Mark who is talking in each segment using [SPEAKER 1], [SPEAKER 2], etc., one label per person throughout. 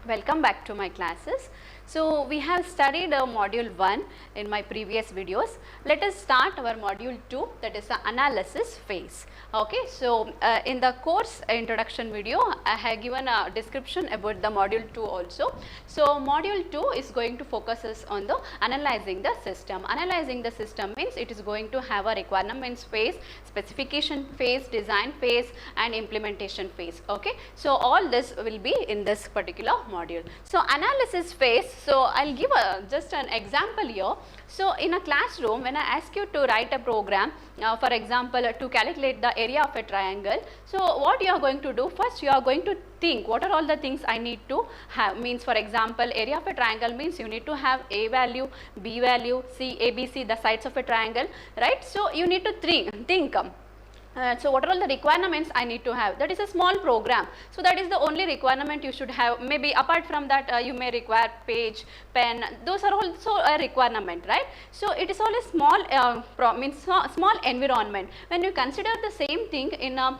[SPEAKER 1] Welcome back to my classes. So, we have studied module 1 in my previous videos. Let us start our module 2, that is the analysis phase. Okay, so in the course introduction video, I have given a description about the module 2 also. So, module 2 is going to focus us on the analyzing the system. Analyzing the system means it is going to have a requirements phase, specification phase, design phase and implementation phase. Okay, so all this will be in this particular module. So, analysis phase, so I will give just an example here. So, in a classroom, when I ask you to write a program, for example, to calculate the area of a triangle, so what you are going to do? First, you are going to think what are all the things I need to have. Means, for example, area of a triangle means you need to have A value, B value, C, A, B, C, the sides of a triangle, right? So, you need to think. So, what are all the requirements I need to have? That is a small program. So, that is the only requirement you should have. Maybe apart from that, you may require page, pen, those are also a requirement, right? So, it is all a small environment. When you consider the same thing in a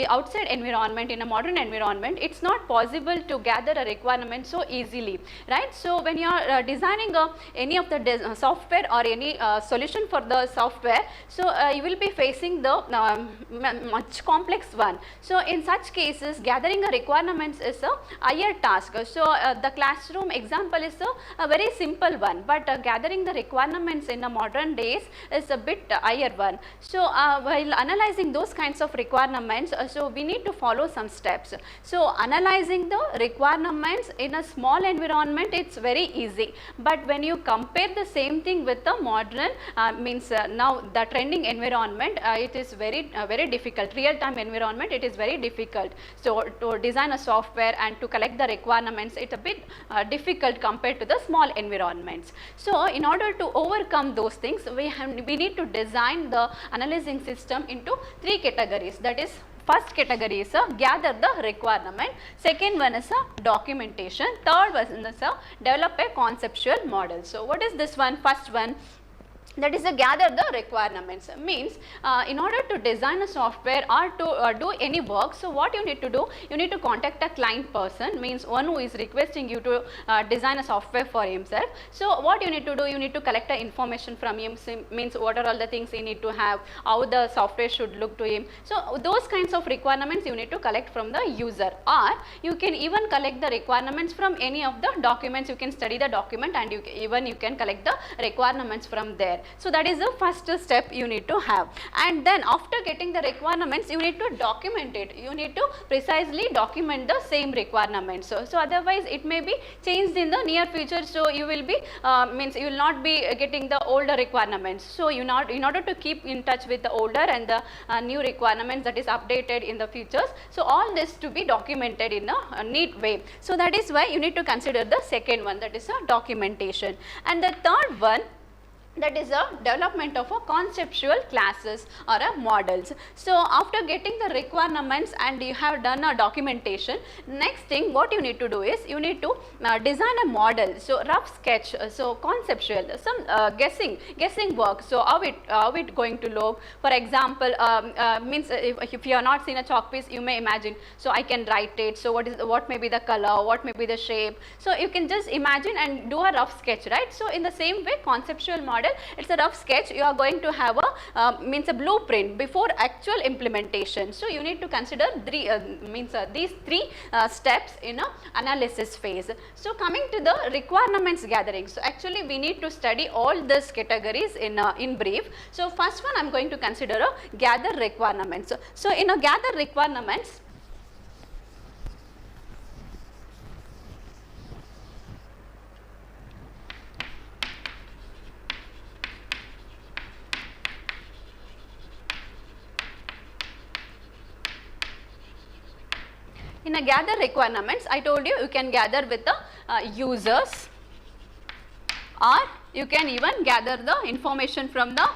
[SPEAKER 1] outside environment, in a modern environment, it is not possible to gather a requirement so easily, right? So, when you are designing any of the software or any solution for the software, so you will be facing the much complex one. So, in such cases gathering a requirements is a higher task. So, the classroom example is a very simple one, but gathering the requirements in the modern days is a bit higher one. So, while analyzing those kinds of requirements, so we need to follow some steps. So, analyzing the requirements in a small environment, it is very easy, but when you compare the same thing with the modern now the trending environment, it is very difficult. Real time environment, it is very difficult. So, to design a software and to collect the requirements, it is a bit difficult compared to the small environments. So, in order to overcome those things, we need to design the analyzing system into 3 categories. That is, first category is gather the requirement, second one is documentation, third one is develop a conceptual model. So, what is this one? First one, that is gather the requirements. Means in order to design a software or to do any work, so what you need to do? You need to contact a client person, means one who is requesting you to design a software for himself. So, what you need to do? You need to collect the information from him, means what are all the things he need to have, how the software should look to him. So, those kinds of requirements you need to collect from the user, or you can even collect the requirements from any of the documents. You can study the document and you can collect the requirements from there. So, that is the first step you need to have, and then after getting the requirements, you need to document it. You need to precisely document the same requirements. So, otherwise it may be changed in the near future. So, you will be you will not be getting the older requirements. So, in order to keep in touch with the older and the new requirements that is updated in the futures. So, all this to be documented in a neat way. So, that is why you need to consider the second one, that is a documentation, and the third one, that is a development of a conceptual classes or a models. So, after getting the requirements and you have done a documentation, next thing what you need to do is you need to design a model. So, rough sketch, so conceptual, some guessing work. So, how it going to look? For example, means if you have not seen a chalk piece, you may imagine. So, I can write it. So, what may be the color, what may be the shape. So, you can just imagine and do a rough sketch, right? So, in the same way, conceptual model, it is a rough sketch. You are going to have a blueprint before actual implementation. So, you need to consider these three steps in a analysis phase. So, coming to the requirements gathering. So, actually we need to study all these categories in brief. So, first one I am going to consider a gather requirements. So, in a gather requirements, in a gather requirements, I told you can gather with the users, or you can even gather the information from the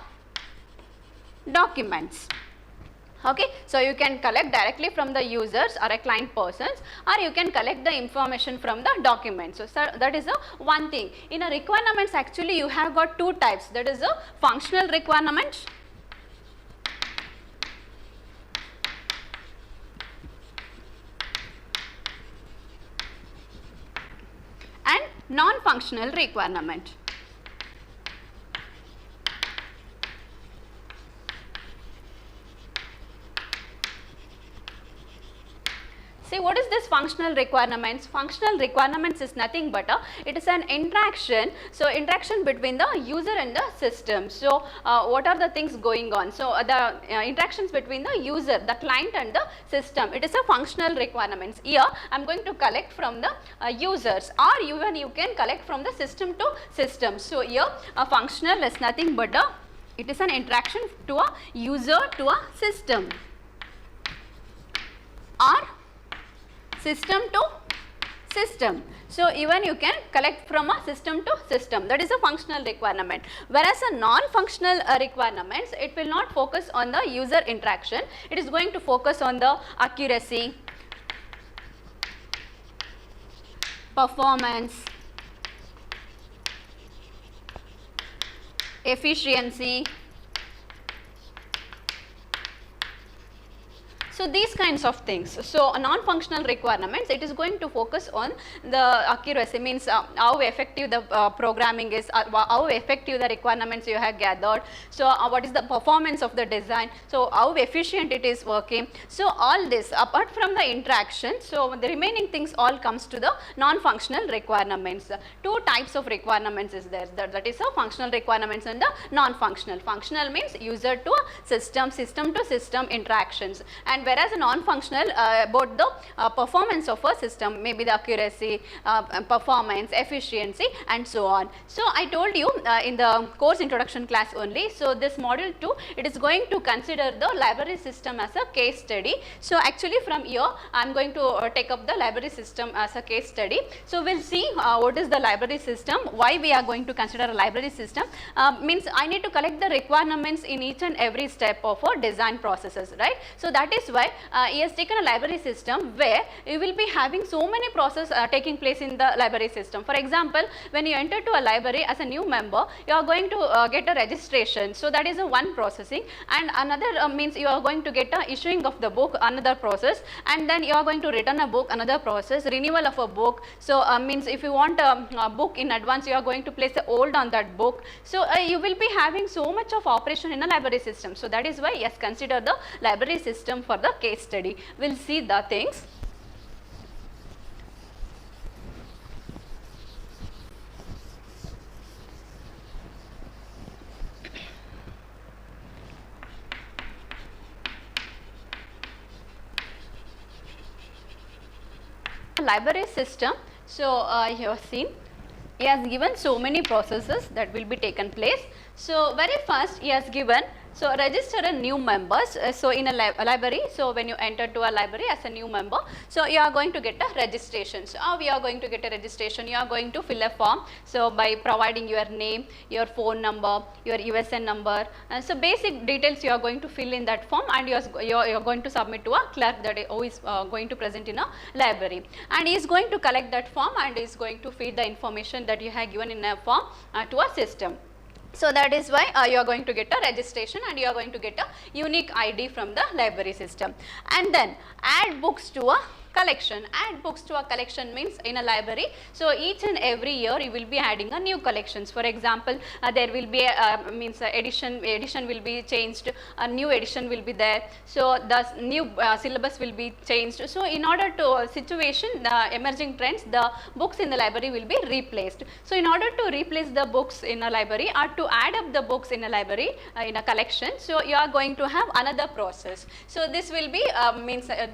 [SPEAKER 1] documents. Okay. So, you can collect directly from the users or a client persons, or you can collect the information from the documents. So, that is one thing. In a requirements, actually you have got two types, that is a functional requirement Non-functional requirement. See, what is this functional requirements? Functional requirements is nothing but it is an interaction. So, interaction between the user and the system. So, what are the things going on? So, the interactions between the user, the client and the system. It is a functional requirements. Here, I am going to collect from the users, or even you can collect from the system to system. So, here functional is nothing but it is an interaction to a user to a system, or system to system. So, even you can collect from a system to system, that is a functional requirement. Whereas a non-functional requirements, it will not focus on the user interaction, it is going to focus on the accuracy, performance, efficiency. So, these kinds of things. So, non-functional requirements, it is going to focus on the accuracy, means how effective the programming is, how effective the requirements you have gathered. So, what is the performance of the design, so how efficient it is working. So, all this apart from the interaction, so the remaining things all comes to the non-functional requirements. Two types of requirements is there, that is a functional requirements and the non-functional. Functional means user to system, system to system interactions, and whereas a non-functional about the performance of a system, maybe the accuracy, performance, efficiency and so on. So, I told you in the course introduction class only. So, this module 2, it is going to consider the library system as a case study. So, actually from here I am going to take up the library system as a case study. So, we will see what is the library system, why we are going to consider a library system. Means I need to collect the requirements in each and every step of a design processes, right. So, that is why he has taken a library system where you will be having so many processes taking place in the library system. For example, when you enter to a library as a new member, you are going to get a registration. So, that is a one processing, and another means you are going to get a issuing of the book, another process, and then you are going to return a book, another process, renewal of a book. So, means if you want a book in advance, you are going to place a hold on that book. So, you will be having so much of operation in a library system. So, that is why yes, consider the library system for the case study. We will see the things. Library system. So, you have seen he has given so many processes that will be taken place. So, very first he has given, so register a new members. So, in a library, so when you enter to a library as a new member, so you are going to get a registration. So, how we are going to get a registration? You are going to fill a form. So, by providing your name, your phone number, your USN number. So, basic details you are going to fill in that form, and you are going to submit to a clerk that who is going to present in a library, and he is going to collect that form and is going to feed the information that you have given in a form to a system. So, that is why you are going to get a registration and you are going to get a unique ID from the library system. And then add books to a collection. Add books to a collection means in a library. So, each and every year you will be adding a new collections. For example, there will be a edition will be changed, a new edition will be there. So, the new syllabus will be changed. So, in order to situation the emerging trends, the books in the library will be replaced. So, in order to replace the books in a library or to add up the books in a library in a collection, so you are going to have another process. So, this will be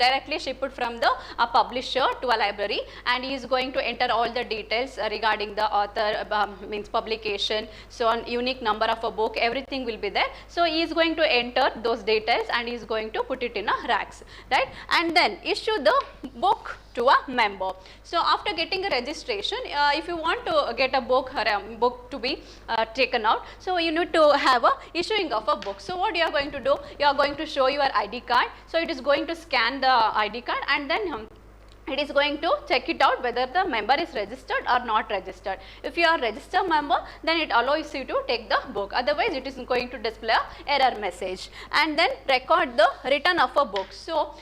[SPEAKER 1] directly shipped from the a publisher to a library, and he is going to enter all the details regarding the author, means publication, so on unique number of a book, everything will be there. So, he is going to enter those details and he is going to put it in a racks, right, and then issue the book to a member. So, after getting a registration, if you want to get a book or a book to be taken out, so you need to have a issuing of a book. So, what you are going to do? You are going to show your ID card. So, it is going to scan the ID card and then it is going to check it out whether the member is registered or not registered. If you are registered member, then it allows you to take the book, otherwise it is going to display a error message. And then record the return of a book. So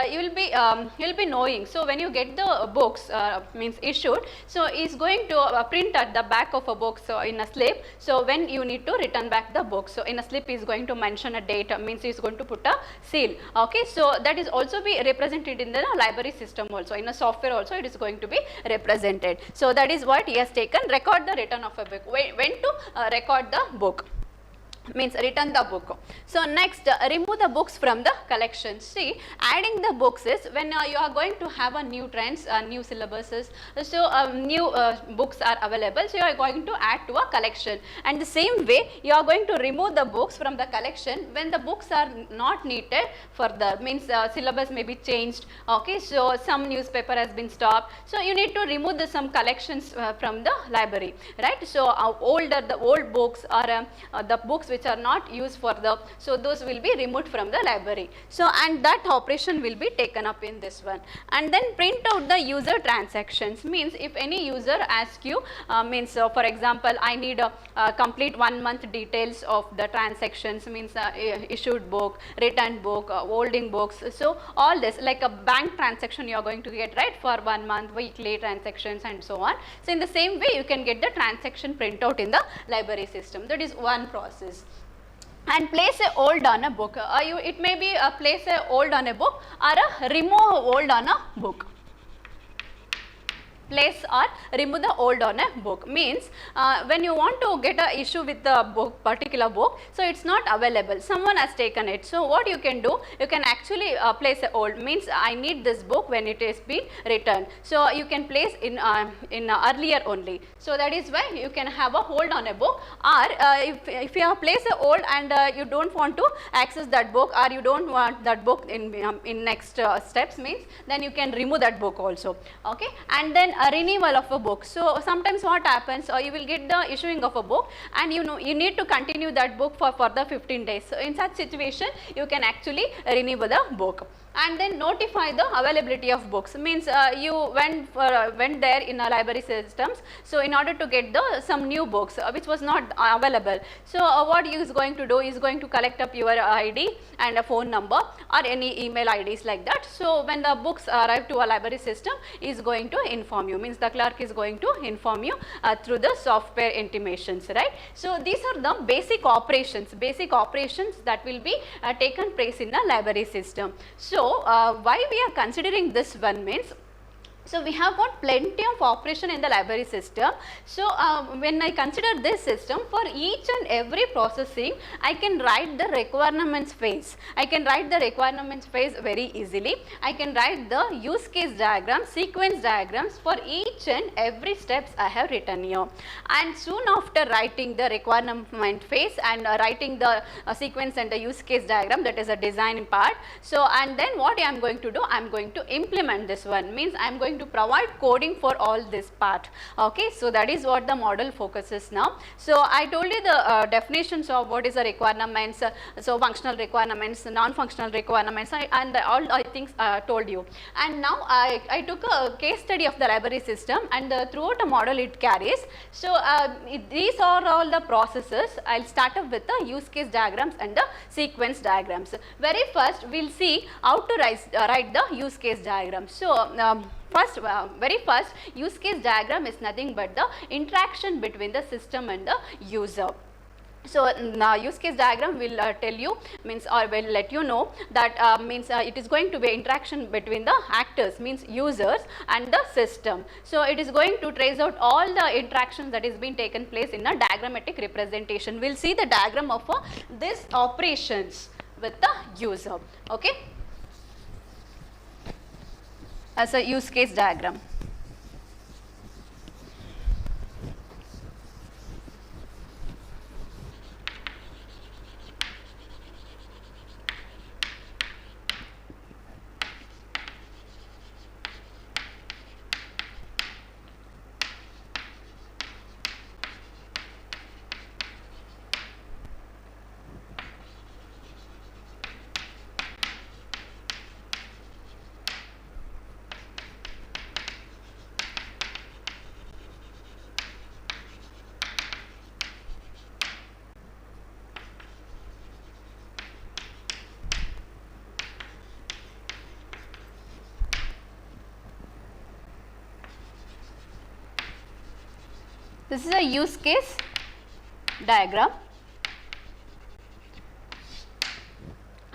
[SPEAKER 1] you will be knowing, so when you get the books means issued, so is going to print at the back of a book, so in a slip, so when you need to return back the book, so in a slip is going to mention a date, means he is going to put a seal. Okay, so that is also be represented in the library system also. So in a software also it is going to be represented. So that is what he has taken, record the return of a book. When to record the book, means return the book. So next, remove the books from the collection. See, adding the books is when you are going to have a new trends, new syllabuses, so new books are available, so you are going to add to a collection. And the same way you are going to remove the books from the collection when the books are not needed further, means syllabus may be changed. Okay, so some newspaper has been stopped, so you need to remove some collections from the library, right? So the old books or the books which are not used for the, so those will be removed from the library. So and that operation will be taken up in this one. And then print out the user transactions, means if any user asks you, means for example, I need a complete 1 month details of the transactions, means issued book, returned book, holding books, so all this like a bank transaction you are going to get, right, for 1 month, weekly transactions and so on. So in the same way you can get the transaction printout in the library system. That is one process. And place a hold on a book. It may be place a hold on a book or a remove hold on a book. Place or remove the hold on a book means when you want to get a issue with the book, particular book, so it's not available, someone has taken it. So what you can do, you can actually place a hold, means I need this book when it is been returned, so you can place in earlier only. So that is why you can have a hold on a book. Or if you have placed a hold and you don't want to access that book, or you don't want that book in next steps, means then you can remove that book also. Okay, and then a renewal of a book. So sometimes what happens, you will get the issuing of a book and you need to continue that book for further 15 days. So in such situation you can actually renew the book. And then notify the availability of books, means you went there in a library systems, so in order to get some new books which was not available, so what you is going to do is going to collect up your ID and a phone number or any email IDs like that. So when the books arrive to a library system, is going to inform you, means the clerk is going to inform you through the software intimations, right? So these are the basic operations that will be taken place in a library system. So why we are considering this one means, so we have got plenty of operation in the library system. So when I consider this system, for each and every processing, I can write the requirements phase. I can write the requirements phase very easily. I can write the use case diagram, sequence diagrams for each and every steps I have written here. And soon after writing the requirement phase and writing the sequence and the use case diagram, that is a design part. So and then what I am going to do, I am going to implement this one, means I am going to provide coding for all this part. Okay, so that is what the model focuses now. So I told you the definitions of what is the requirements, so functional requirements, non-functional requirements, and all I think told you. And now I took a case study of the library system, and throughout a model it carries. So these are all the processes. I'll start up with the use case diagrams and the sequence diagrams. Very first we'll see how to write the use case diagram. So very first use case diagram is nothing but the interaction between the system and the user. So now use case diagram will tell you, means or will let you know that means it is going to be interaction between the actors, means users and the system. So it is going to trace out all the interactions that is being taken place in a diagrammatic representation. We'll see the diagram of this operations with the user. Okay, as a use case diagram. This is a use case diagram.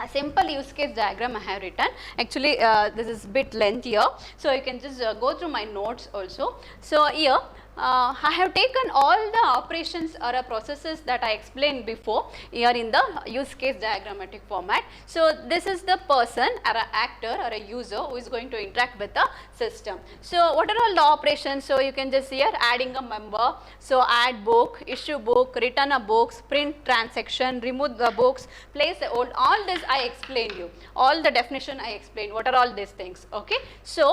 [SPEAKER 1] A simple use case diagram I have written. Actually, this is bit lengthier, so you can just go through my notes also. So here I have taken all the operations or processes that I explained before here in the use case diagrammatic format. So this is the person or an actor or a user who is going to interact with the system. So what are all the operations? So you can just see here adding a member, so add book, issue book, return a books, print transaction, remove the books, place a hold, all this I explained you, all the definition I explained, what are all these things, okay. So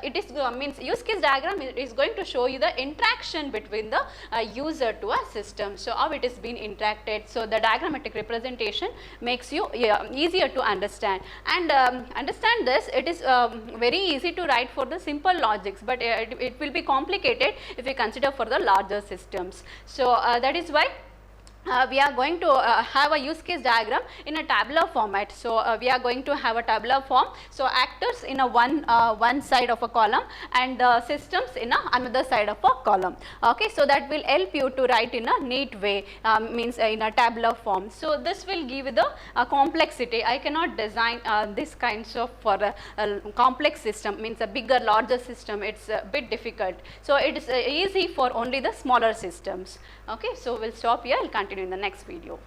[SPEAKER 1] it is means use case diagram is going to show you the interaction between the user to a system. So how it is being interacted. So the diagrammatic representation makes you easier to understand, and understand this, it is very easy to write for the simple logics, but it will be complicated if you consider for the larger systems. So that is why we are going to have a use case diagram in a tabular format. So we are going to have a tabular form. So actors in a one side of a column and systems in another side of a column. Okay, so that will help you to write in a neat way, means in a tabular form. So this will give the complexity. I cannot design this kinds of for a complex system, means a bigger larger system, it's a bit difficult. So it is easy for only the smaller systems. Okay, so we'll stop here, I'll continue in the next video.